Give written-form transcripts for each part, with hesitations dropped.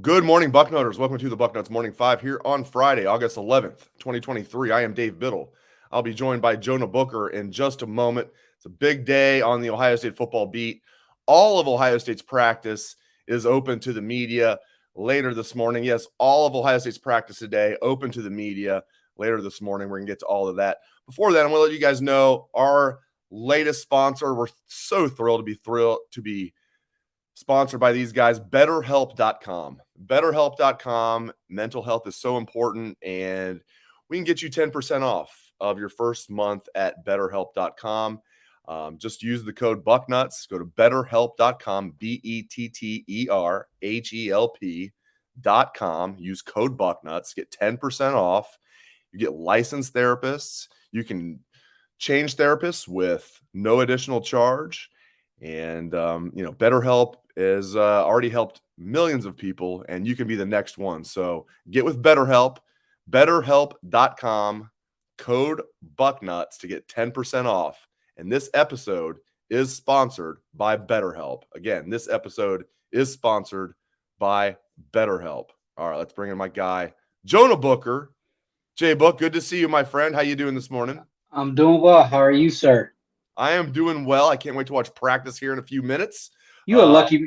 Good morning, Bucknutters. Welcome to the Bucknuts Morning 5 here on Friday, August 11th, 2023. I am Dave Biddle. I'll be joined by Jonah Booker in just a moment. It's a big day on the Ohio State football beat. All of Ohio State's practice is open to the media later this morning. Yes, all of Ohio State's practice today open to the media later this morning. We're going to get to all of that. Before that, I'm going to let you guys know our latest sponsor. We're so thrilled to be sponsored by these guys, BetterHelp.com. BetterHelp.com. Mental health is so important, and we can get you 10% off of your first month at BetterHelp.com. Just use the code Bucknuts. Go to BetterHelp.com, BetterHelp.com. Use code Bucknuts. Get 10% off. You get licensed therapists. You can change therapists with no additional charge. And, BetterHelp has already helped millions of people, and you can be the next one. So get with BetterHelp, BetterHelp.com, code Bucknuts to get 10% off. And this episode is sponsored by BetterHelp. Again, this episode is sponsored by BetterHelp. All right, let's bring in my guy, Jonah Booker. Jay Book, good to see you, my friend. How you doing this morning? I'm doing well. How are you, sir? I am doing well. I can't wait to watch practice here in a few minutes. You a lucky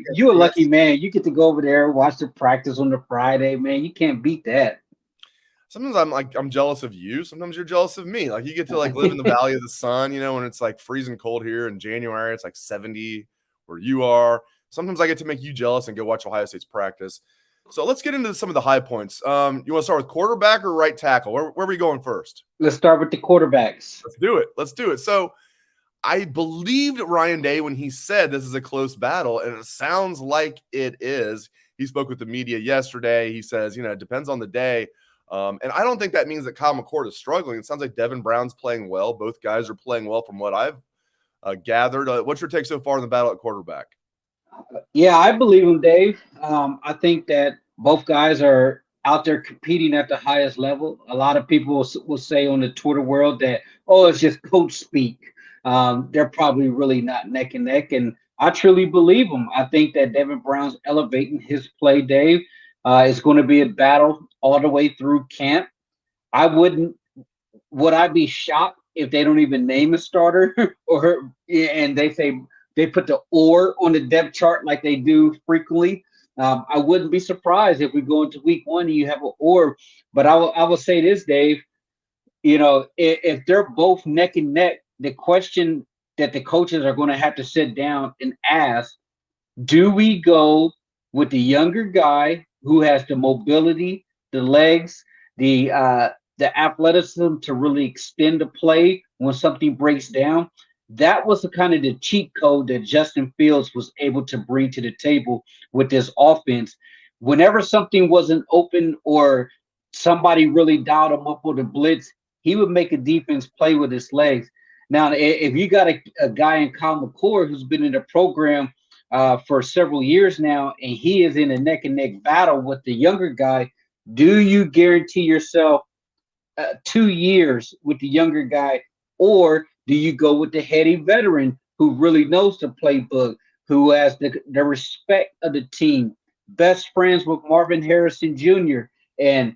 man. You get to go over there, watch the practice on the Friday, man. You can't beat that. Sometimes I'm jealous of you. Sometimes you're jealous of me. Like you get to live in the valley of the sun, when it's like freezing cold here in January, it's like 70 where you are. Sometimes I get to make you jealous and go watch Ohio State's practice. So let's get into some of the high points. You want to start with quarterback or right tackle? Where are we going first? Let's start with the quarterbacks. Let's do it. So I believed Ryan Day when he said this is a close battle, and it sounds like it is. He spoke with the media yesterday. He says, it depends on the day. And I don't think that means that Kyle McCord is struggling. It sounds like Devin Brown's playing well. Both guys are playing well from what I've gathered. What's your take so far in the battle at quarterback? Yeah, I believe him, Dave. I think that both guys are out there competing at the highest level. A lot of people will say on the Twitter world that, oh, it's just coach speak. They're probably really not neck and neck. And I truly believe them. I think that Devin Brown's elevating his play, Dave. It's going to be a battle all the way through camp. I wouldn't would I be shocked if they don't even name a starter or and they say they put the or on the depth chart like they do frequently? I wouldn't be surprised if we go into week one and you have an or. But I will say this, Dave. If they're both neck and neck, the question that the coaches are going to have to sit down and ask: do we go with the younger guy who has the mobility, the legs, the athleticism to really extend the play when something breaks down? That was the kind of the cheat code that Justin Fields was able to bring to the table with this offense. Whenever something wasn't open or somebody really dialed him up with a blitz, he would make a defense play with his legs. Now, if you got a guy in Kyle McCord who's been in the program for several years now, and he is in a neck and neck battle with the younger guy, do you guarantee yourself 2 years with the younger guy, or do you go with the heady veteran who really knows the playbook, who has the respect of the team, best friends with Marvin Harrison Jr. And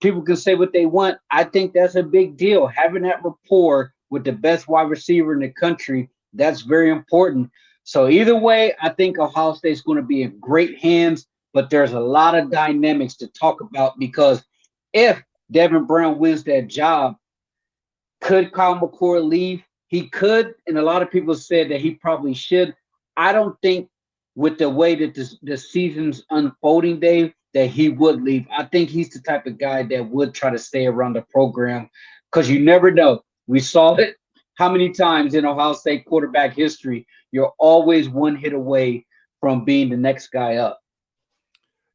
people can say what they want. I think that's a big deal. Having that rapport with the best wide receiver in the country, that's very important. So either way, I think Ohio State's going to be in great hands, but there's a lot of dynamics to talk about because if Devin Brown wins that job, could Kyle McCord leave? He could, and a lot of people said that he probably should. I don't think with the way that the season's unfolding, Dave, that he would leave. I think he's the type of guy that would try to stay around the program because you never know. We saw it how many times in Ohio State quarterback history. You're always one hit away from being the next guy up.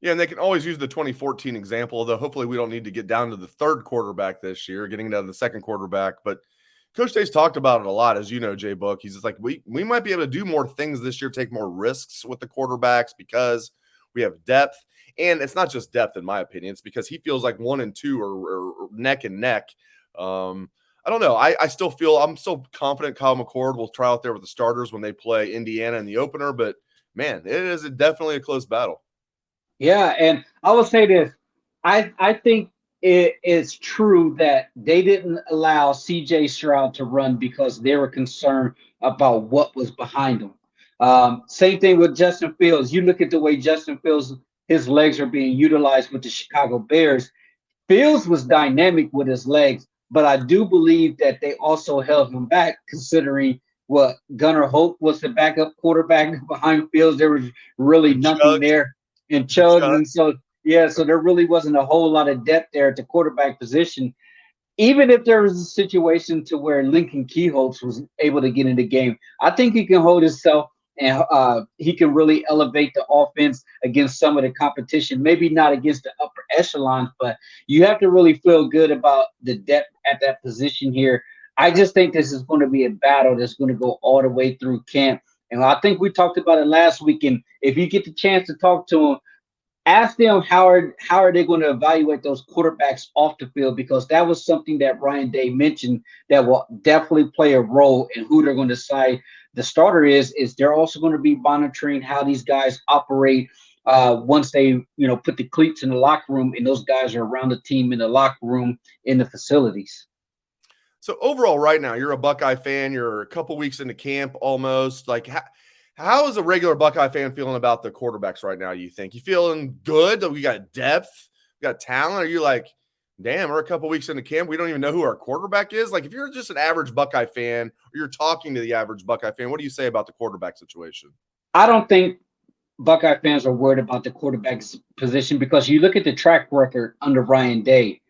Yeah, and they can always use the 2014 example, although hopefully we don't need to get down to the third quarterback this year, getting down to the second quarterback. But Coach Day's talked about it a lot, as you know, Jay Book. He's just like, we might be able to do more things this year, take more risks with the quarterbacks because we have depth. And it's not just depth, in my opinion. It's because he feels like 1 and 2 are neck and neck. I don't know. I'm still confident Kyle McCord will try out there with the starters when they play Indiana in the opener. But, man, it is definitely a close battle. Yeah, and I will say this. I think it is true that they didn't allow CJ Stroud to run because they were concerned about what was behind him. Same thing with Justin Fields. You look at the way Justin Fields, his legs are being utilized with the Chicago Bears. Fields was dynamic with his legs, but I do believe that they also held him back, considering what Gunnar Holt was the backup quarterback behind Fields. There was really And nothing Chugs, there in and Chugs, Chugs. and so yeah, so there really wasn't a whole lot of depth there at the quarterback position. Even if there was a situation to where Lincoln Keyholtz was able to get in the game, I think he can hold himself and he can really elevate the offense against some of the competition. Maybe not against the upper echelons, but you have to really feel good about the depth at that position here. I just think this is going to be a battle that's going to go all the way through camp. And I think we talked about it last week. And if you get the chance to talk to him, ask them how are they going to evaluate those quarterbacks off the field, because that was something that Ryan Day mentioned that will definitely play a role in who they're going to decide the starter is they're also going to be monitoring how these guys operate once they put the cleats in the locker room and those guys are around the team in the locker room in the facilities. So overall, right now, you're a Buckeye fan. You're a couple weeks into camp almost. Like, how is a regular Buckeye fan feeling about the quarterbacks right now? You think you feeling good that we got depth, we got talent? Are you like, damn, we're a couple weeks into camp, we don't even know who our quarterback is? Like, if you're just an average Buckeye fan, or you're talking to the average Buckeye fan, what do you say about the quarterback situation? I don't think Buckeye fans are worried about the quarterback's position because you look at the track record under Ryan Day.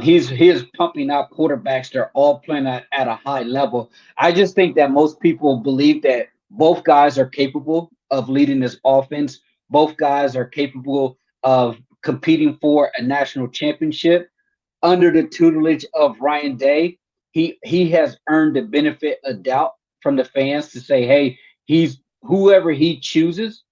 He is pumping out quarterbacks. They're all playing at a high level. I just think that most people believe that both guys are capable of leading this offense. Both guys are capable of competing for a national championship under the tutelage of Ryan Day. He has earned the benefit of doubt from the fans to say, hey, he's whoever he chooses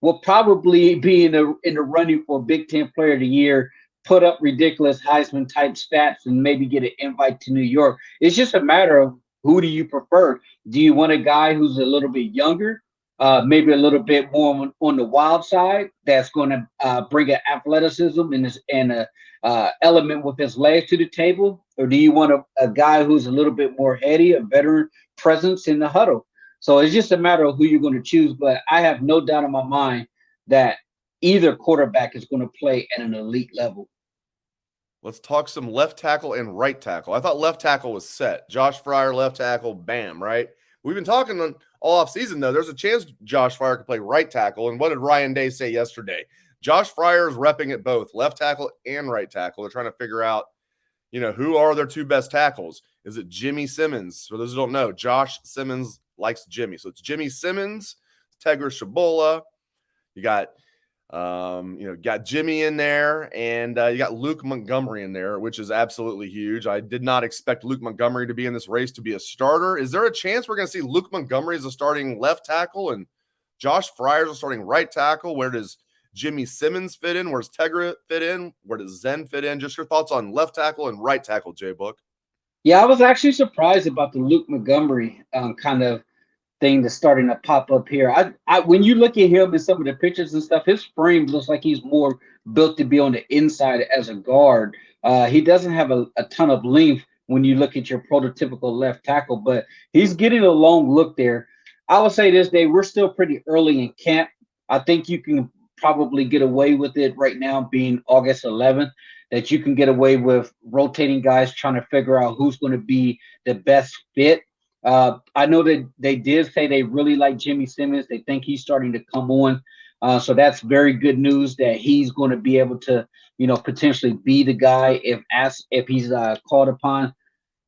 will probably be in the running for Big Ten Player of the Year, put up ridiculous Heisman type stats, and maybe get an invite to New York. It's just a matter of who do you prefer? Do you want a guy who's a little bit younger, maybe a little bit more on the wild side, that's going to bring an athleticism and a element with his legs to the table, or do you want a guy who's a little bit more heady, a veteran presence in the huddle? So it's just a matter of who you're going to choose. But I have no doubt in my mind that either quarterback is going to play at an elite level. Let's talk some left tackle and right tackle. I thought left tackle was set. Josh Fryar, left tackle, bam, right? We've been talking all off season, though. There's a chance Josh Fryar could play right tackle. And what did Ryan Day say yesterday? Josh Fryar is repping at both left tackle and right tackle. They're trying to figure out, who are their two best tackles? Is it Jimmy Simmons? For those who don't know, Josh Simmons likes Jimmy. So it's Jimmy Simmons, Tegra Shabola. You got Jimmy in there, and you got Luke Montgomery in there, which is absolutely huge. I did not expect Luke Montgomery to be in this race to be a starter. Is there a chance we're going to see Luke Montgomery as a starting left tackle and Josh Fryar as a starting right tackle? Where does Jimmy Simmons fit in? Where does Tegra fit in? Where does Zen fit in? Just your thoughts on left tackle and right tackle, J Book. Yeah, I was actually surprised about the Luke Montgomery kind of thing that's starting to pop up here. When you look at him in some of the pictures and stuff, his frame looks like he's more built to be on the inside as a guard. He doesn't have a ton of length when you look at your prototypical left tackle, but he's getting a long look there. I would say this day, we're still pretty early in camp. I think you can probably get away with it right now, being August 11th, that you can get away with rotating guys, trying to figure out who's going to be the best fit. I know that they did say they really like Jimmy Simmons. They think he's starting to come on. So that's very good news that he's going to be able to, potentially be the guy if he's called upon.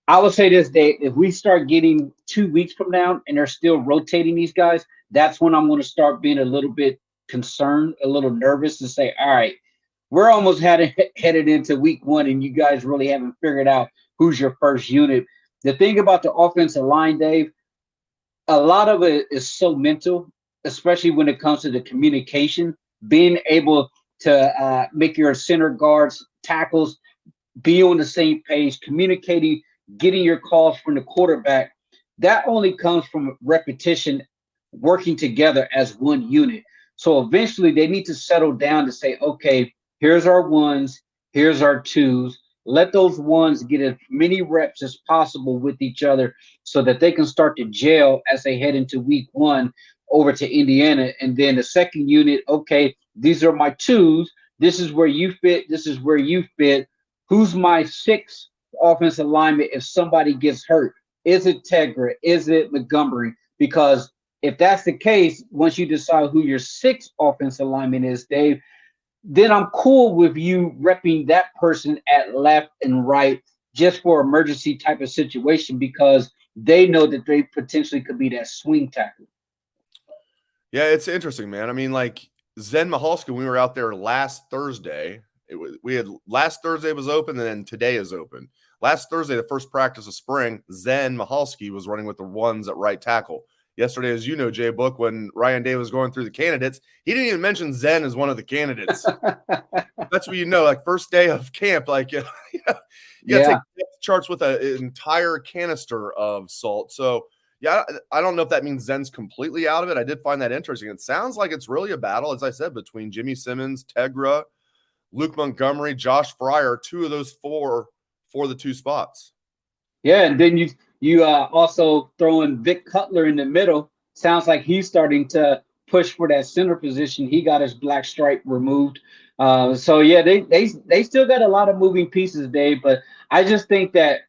I would say this, Dave, if we start getting 2 weeks from now and they're still rotating these guys, that's when I'm going to start being a little bit concerned, a little nervous, and say, all right, we're almost headed into week one, and you guys really haven't figured out who's your first unit. The thing about the offensive line, Dave, a lot of it is so mental, especially when it comes to the communication, being able to make your center guards, tackles, be on the same page, communicating, getting your calls from the quarterback. That only comes from repetition, working together as one unit. So eventually they need to settle down to say, okay, here's our ones, here's our twos. Let those ones get as many reps as possible with each other so that they can start to gel as they head into week one over to Indiana. And then the second unit, okay, these are my twos. This is where you fit. This is where you fit. Who's my sixth offensive lineman if somebody gets hurt? Is it Tegra? Is it Montgomery? Because if that's the case, once you decide who your sixth offensive lineman is, Dave, then I'm cool with you repping that person at left and right just for emergency type of situation because they know that they potentially could be that swing tackle. Yeah, it's interesting, man. I mean, like Zen Mahalski, when we were out there last Thursday, we had last Thursday was open, and then today is open. Last Thursday, the first practice of spring, Zen Mahalski was running with the ones at right tackle. Yesterday, as you know, Jay Book, when Ryan Day was going through the candidates, he didn't even mention Zen as one of the candidates. That's what you know, like first day of camp, like you got to take depth charts with an entire canister of salt. So, yeah, I don't know if that means Zen's completely out of it. I did find that interesting. It sounds like it's really a battle, as I said, between Jimmy Simmons, Tegra, Luke Montgomery, Josh Fryar, two of those four for the two spots. Yeah, and then you also throwing Vic Cutler in the middle. Sounds like he's starting to push for that center position. He got his black stripe removed. So yeah, they still got a lot of moving pieces, Dave. But I just think that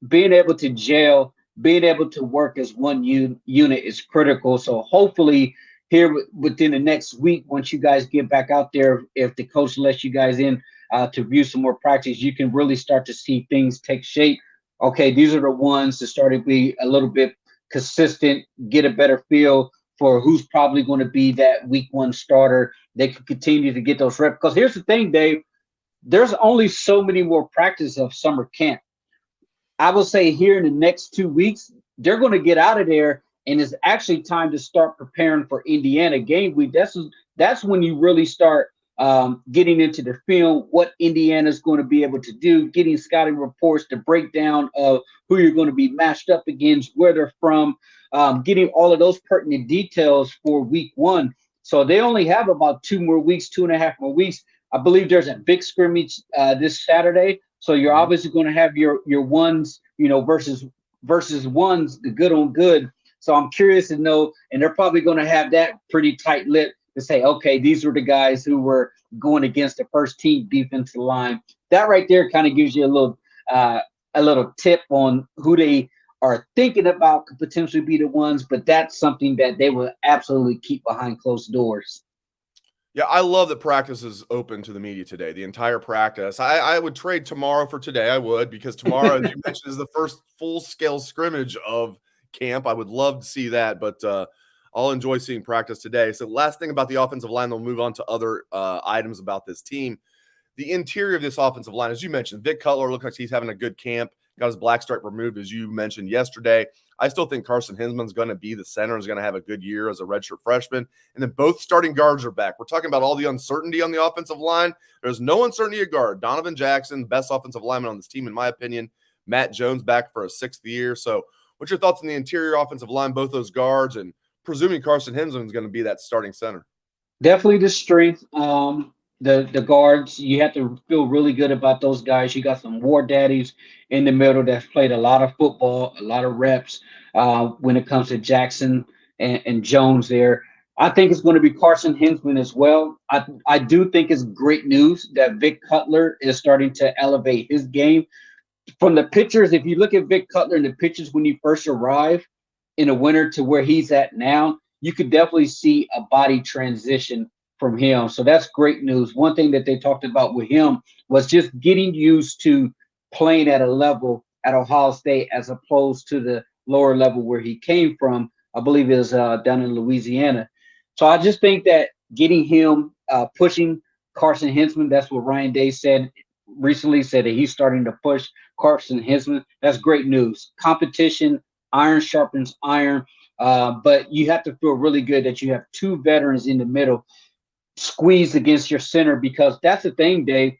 being able to gel, being able to work as one unit is critical. So hopefully here within the next week, once you guys get back out there, if the coach lets you guys in to view some more practice, you can really start to see things take shape. Okay, these are the ones that start to be a little bit consistent, get a better feel for who's probably going to be that week one starter. They can continue to get those reps. Because here's the thing, Dave, there's only so many more practices of summer camp. I will say here in the next 2 weeks, they're going to get out of there, and it's actually time to start preparing for Indiana game week. That's when you really start getting into the film, what Indiana's going to be able to do, getting scouting reports, the breakdown of who you're going to be matched up against, where they're from, getting all of those pertinent details for week one. So they only have about 2 more weeks, 2.5 more weeks. I believe there's a big scrimmage this Saturday. So you're obviously going to have your ones, versus ones, the good on good. So I'm curious to know, and they're probably going to have that pretty tight lipped to say, okay, these were the guys who were going against the first team defensive line. That right there kind of gives you a little tip on who they are thinking about could potentially be the ones, but that's something that they will absolutely keep behind closed doors. Yeah, I love that practice is open to the media today, the entire practice. I would trade tomorrow for today. I would, because tomorrow, as you mentioned, is the first full-scale scrimmage of camp. I would love to see that, but I'll enjoy seeing practice today. So last thing about the offensive line, then we'll move on to other items about this team. The interior of this offensive line, as you mentioned, Vic Cutler looks like he's having a good camp. Got his black stripe removed, as you mentioned yesterday. I still think Carson Hinsman's going to be the center, is going to have a good year as a redshirt freshman. And then both starting guards are back. We're talking about all the uncertainty on the offensive line. There's no uncertainty at guard. Donovan Jackson, best offensive lineman on this team, in my opinion. Matt Jones back for a sixth year. So what's your thoughts on the interior offensive line, both those guards, and presuming Carson Hinsman is going to be that starting center? Definitely the strength. The guards, you have to feel really good about those guys. You got some war daddies in the middle that's played a lot of football, a lot of reps when it comes to Jackson and Jones there. I think it's going to be Carson Hinsman as well. I do think it's great news that Vic Cutler is starting to elevate his game. From the pictures, if you look at Vic Cutler in the pictures when he first arrived in the winter to where he's at now, you could definitely see a body transition from him. So that's great news. One thing that they talked about with him was just getting used to playing at a level at Ohio State as opposed to the lower level where he came from. I believe it was down in Louisiana. So I just think that getting him pushing Carson Hinsman, that's what Ryan Day said recently, said that he's starting to push Carson Hinsman. That's great news. Competition, iron sharpens iron. But you have to feel really good that you have two veterans in the middle squeezed against your center, because that's the thing, Dave.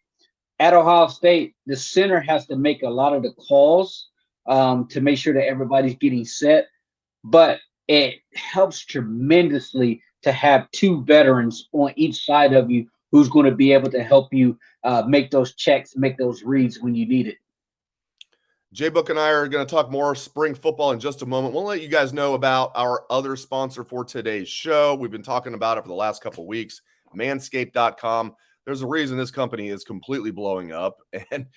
At Ohio State, the center has to make a lot of the calls to make sure that everybody's getting set. But it helps tremendously to have two veterans on each side of you who's going to be able to help you make those checks, make those reads when you need it. J-Book and I are going to talk more spring football in just a moment. We'll let you guys know about our other sponsor for today's show. We've been talking about it for the last couple of weeks, Manscaped.com. There's a reason this company is completely blowing up, and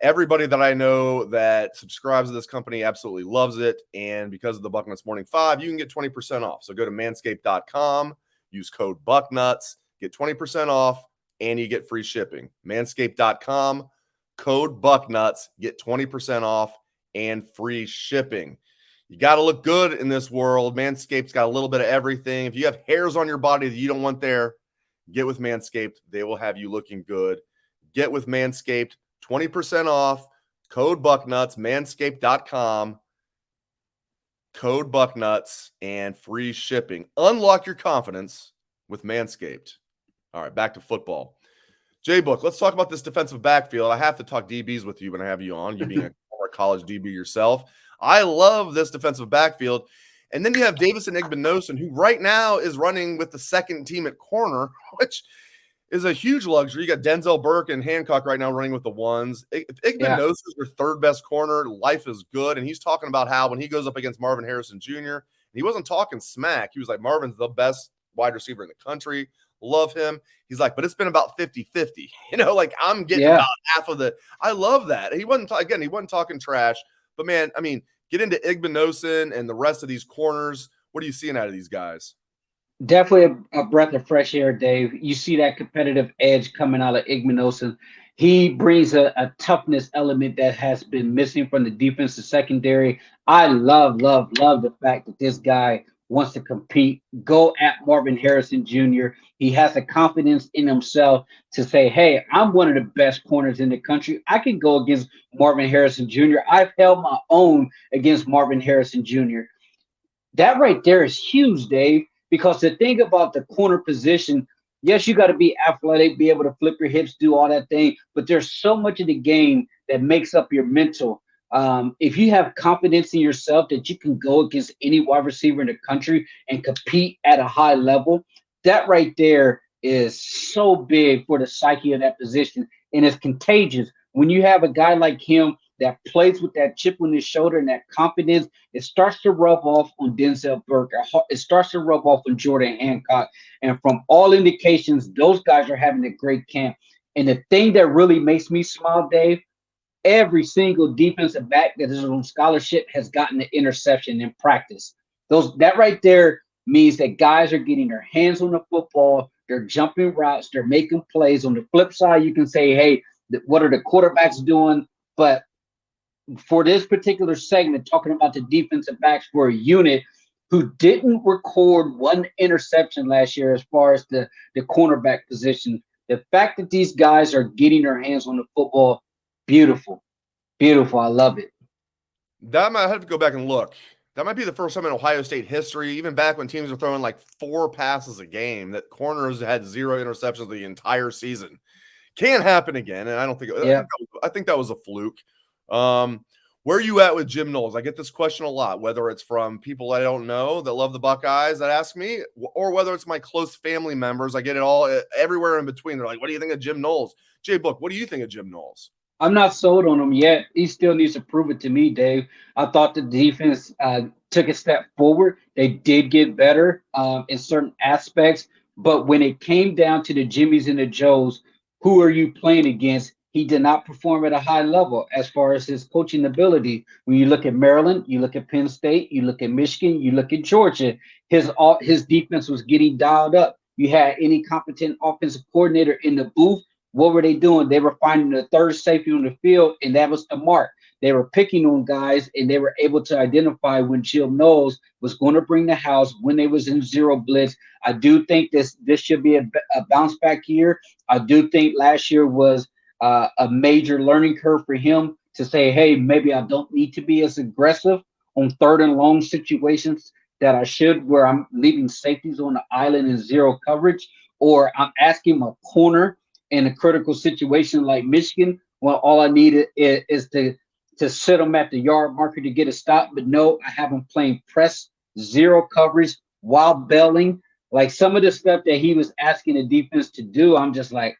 everybody that I know that subscribes to this company absolutely loves it. And because of the Bucknuts Morning 5, you can get 20% off. So go to Manscaped.com, use code Bucknuts, get 20% off, and you get free shipping. Manscaped.com, code Bucknuts, get 20% off and free shipping. You got to look good in this world. Manscaped's got a little bit of everything. If you have hairs on your body that you don't want there, get with Manscaped. They will have you looking good. Get with Manscaped, 20% off, code Bucknuts, manscaped.com, code Bucknuts, and free shipping. Unlock your confidence with Manscaped. All right, back to football. J-Book, let's talk about this defensive backfield. I have to talk DBs with you when I have you on, you being a former college DB yourself. I love this defensive backfield. And then you have Davison Igbinosun, who right now is running with the second team at corner, which is a huge luxury. You got Denzel Burke and Hancock right now running with the ones. If Igbinosun is your third best corner, life is good. And he's talking about how when he goes up against Marvin Harrison Jr., he wasn't talking smack. He was like, Marvin's the best wide receiver in the country. Love him. He's like, but it's been about 50-50. Like I'm getting about half of the – I love that. He wasn't talking trash. But, man, I mean, get into Igbinosun and the rest of these corners. What are you seeing out of these guys? Definitely a breath of fresh air, Dave. You see that competitive edge coming out of Igbinosun. He brings a toughness element that has been missing from the defensive secondary. I love the fact that this guy wants to compete, go at Marvin Harrison Jr. He has the confidence in himself to say, hey, I'm one of the best corners in the country. I can go against Marvin Harrison Jr. I've held my own against Marvin Harrison Jr. That right there is huge, Dave, because the thing about the corner position, yes, you got to be athletic, be able to flip your hips, do all that thing, but there's so much of the game that makes up your mental. If you have confidence in yourself that you can go against any wide receiver in the country and compete at a high level, that right there is so big for the psyche of that position, and it's contagious. When you have a guy like him that plays with that chip on his shoulder and that confidence, it starts to rub off on Denzel Burke. It starts to rub off on Jordan Hancock. And from all indications, those guys are having a great camp. And the thing that really makes me smile, Dave, every single defensive back that is on scholarship has gotten an interception in practice. That right there means that guys are getting their hands on the football, they're jumping routes, they're making plays. On the flip side, you can say, hey, what are the quarterbacks doing? But for this particular segment, talking about the defensive backs for a unit who didn't record one interception last year as far as the cornerback position, the fact that these guys are getting their hands on the football, beautiful. I love it. That might have to go back and look. That might be the first time in Ohio State history, even back when teams were throwing like 4 passes a game, that corners had 0 interceptions the entire season. Can't happen again, and I don't think I think that was a fluke. Where are you at with Jim Knowles? I get this question a lot, whether it's from people I don't know that love the Buckeyes that ask me, or whether it's my close family members. I get it all everywhere in between. They're like, what do you think of Jim Knowles? J-Book, what do you think of Jim Knowles? I'm not sold on him yet. He still needs to prove it to me, Dave. I thought the defense took a step forward. They did get better in certain aspects. But when it came down to the Jimmies and the Joes, who are you playing against? He did not perform at a high level as far as his coaching ability. When you look at Maryland, you look at Penn State, you look at Michigan, you look at Georgia, his defense was getting dialed up. You had any competent offensive coordinator in the booth, what were they doing? They were finding the third safety on the field, and that was the mark. They were picking on guys, and they were able to identify when Jim Knowles was going to bring the house, when they was in zero blitz. I do think this should be a bounce back year. I do think last year was a major learning curve for him to say, hey, maybe I don't need to be as aggressive on third and long situations that I should, where I'm leaving safeties on the island in zero coverage, or I'm asking my corner in a critical situation like Michigan, well, all I need is to sit them at the yard marker to get a stop. But no, I have them playing press, zero coverage, while bailing, Like some of the stuff that he was asking the defense to do, I'm just like,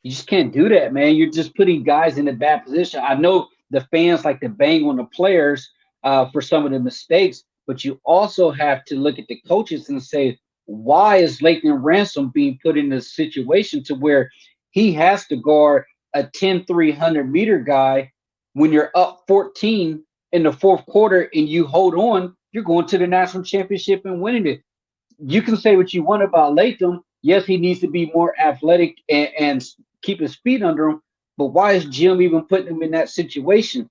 you just can't do that, man. You're just putting guys in a bad position. I know the fans like to bang on the players for some of the mistakes, but you also have to look at the coaches and say, why is Lathan Ransom being put in a situation to where he has to guard a 10-300-meter guy when you're up 14 in the fourth quarter and you hold on, you're going to the national championship and winning it. You can say what you want about Latham. Yes, he needs to be more athletic and keep his feet under him. But why is Jim even putting him in that situation?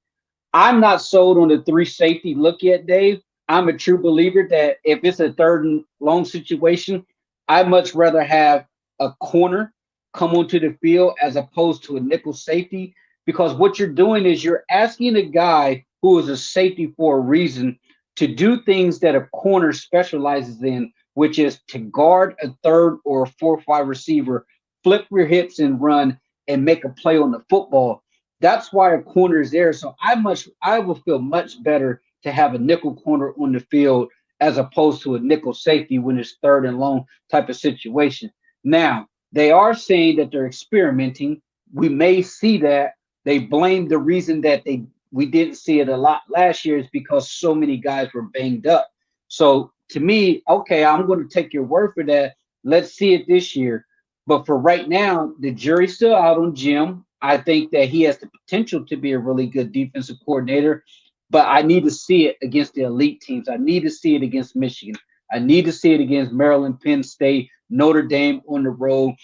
I'm not sold on the three safety look yet, Dave. I'm a true believer that if it's a third and long situation, I'd much rather have a corner come onto the field as opposed to a nickel safety. Because what you're doing is you're asking a guy who is a safety for a reason to do things that a corner specializes in, which is to guard a third or a 4-5 receiver, flip your hips and run and make a play on the football. That's why a corner is there. So I will feel much better to have a nickel corner on the field as opposed to a nickel safety when it's third and long type of situation. Now, they are saying that they're experimenting. We may see that. They blame the reason that we didn't see it a lot last year is because so many guys were banged up. So to me, okay, I'm going to take your word for that. Let's see it this year. But for right now, the jury's still out on Jim. I think that he has the potential to be a really good defensive coordinator, but I need to see it against the elite teams. I need to see it against Michigan. I need to see it against Maryland, Penn State, Notre Dame on the road.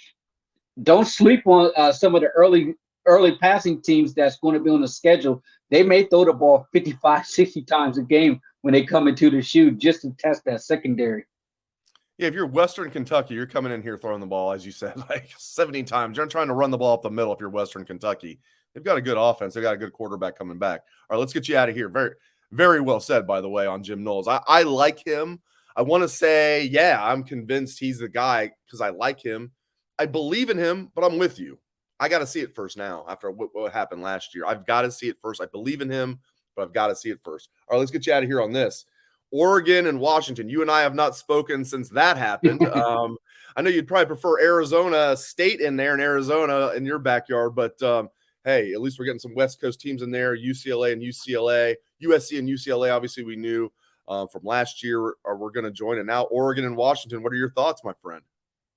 Don't sleep on some of the early passing teams that's going to be on the schedule. They may throw the ball 55, 60 times a game when they come into the shoe just to test that secondary. Yeah, if you're Western Kentucky, you're coming in here throwing the ball, as you said, like 17 times. You're trying to run the ball up the middle if you're Western Kentucky. They've got a good offense. They've got a good quarterback coming back. All right, let's get you out of here. Very, very well said, by the way, on Jim Knowles. I like him. I want to say, yeah, I'm convinced he's the guy because I like him. I believe in him, but I'm with you. I got to see it first now after what happened last year. I've got to see it first. I believe in him, but I've got to see it first. All right, let's get you out of here on this. Oregon and Washington. You and I have not spoken since that happened. I know you'd probably prefer Arizona State in there and Arizona in your backyard, but hey, at least we're getting some West Coast teams in there, UCLA and UCLA, USC and UCLA. Obviously, we knew from last year we're going to join. And now Oregon and Washington. What are your thoughts, my friend?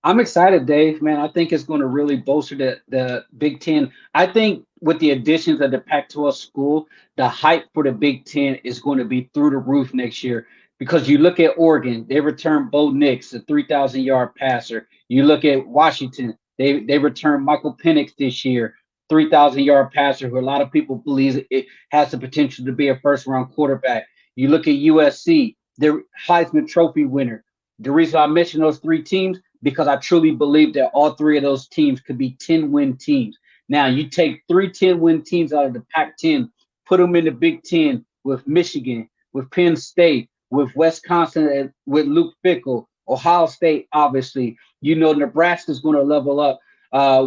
I'm excited, Dave. Man, I think it's going to really bolster the Big Ten. I think with the additions of the Pac-12 school, the hype for the Big Ten is going to be through the roof next year. Because you look at Oregon, they returned Bo Nix, a 3,000-yard passer. You look at Washington, they returned Michael Penix this year, 3,000-yard passer, who a lot of people believe it has the potential to be a first-round quarterback. You look at USC, their Heisman Trophy winner. The reason I mentioned those three teams because I truly believe that all three of those teams could be 10-win teams. Now, you take 3 10-win teams out of the Pac-10, put them in the Big Ten with Michigan, with Penn State, with Wisconsin, with Luke Fickell, Ohio State, obviously. You know, Nebraska's going to level up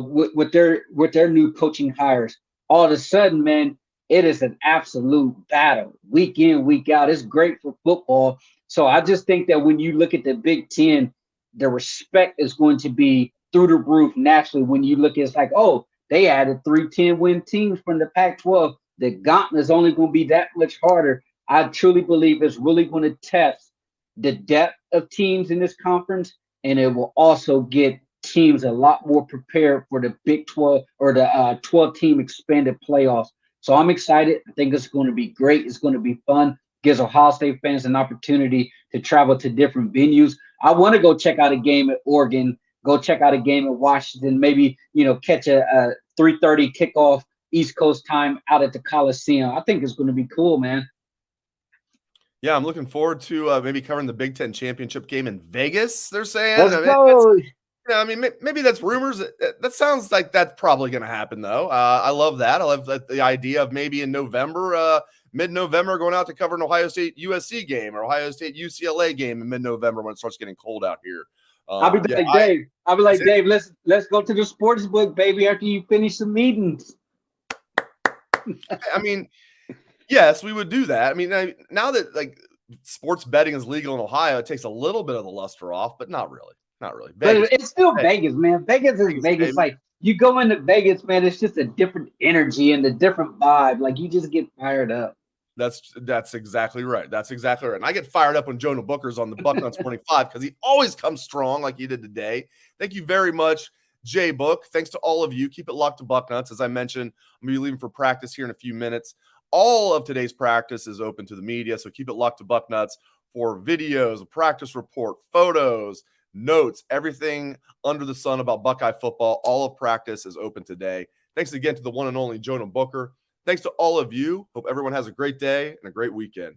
with their new coaching hires. All of a sudden, man, it is an absolute battle, week in, week out. It's great for football. So I just think that when you look at the Big Ten, the respect is going to be through the roof naturally when you look at it's like, oh, they added 3 10-win teams from the Pac-12. The gauntlet is only going to be that much harder. I truly believe it's really going to test the depth of teams in this conference, and it will also get teams a lot more prepared for the Big 12 or the 12-team expanded playoffs. So I'm excited. I think it's going to be great. It's going to be fun. Gives Ohio State fans an opportunity to travel to different venues. I want to go check out a game at Oregon, go check out a game at Washington, maybe, catch a 3:30 kickoff East Coast time out at the Coliseum. I think it's going to be cool, man. Yeah, I'm looking forward to maybe covering the Big Ten championship game in Vegas, they're saying. Let's go. Maybe that's rumors. That sounds like that's probably going to happen, though. I love that. I love the idea of maybe in November, mid-November, going out to cover an Ohio State USC game or Ohio State UCLA game in mid-November when it starts getting cold out here. I'll be like, Dave. I'll be like, Dave, let's go to the sports book, baby, after you finish the meetings. I mean, yes, we would do that. I mean, now that like sports betting is legal in Ohio, it takes a little bit of the luster off, but not really. Not really. But Vegas. it's still Hey, Vegas, man. Vegas is Vegas, Vegas. baby. Like you go into Vegas, man, it's just a different energy and a different vibe. Like you just get fired up. That's exactly right. That's exactly right. And I get fired up when Jonah Booker's on the Bucknuts Morning 5 because he always comes strong like he did today. Thank you very much, Jay Book. Thanks to all of you. Keep it locked to Bucknuts. As I mentioned, I'm going to be leaving for practice here in a few minutes. All of today's practice is open to the media, so keep it locked to Bucknuts for videos, a practice report, photos, notes, everything under the sun about Buckeye football. All of practice is open today. Thanks again to the one and only Jonah Booker. Thanks to all of you. Hope everyone has a great day and a great weekend.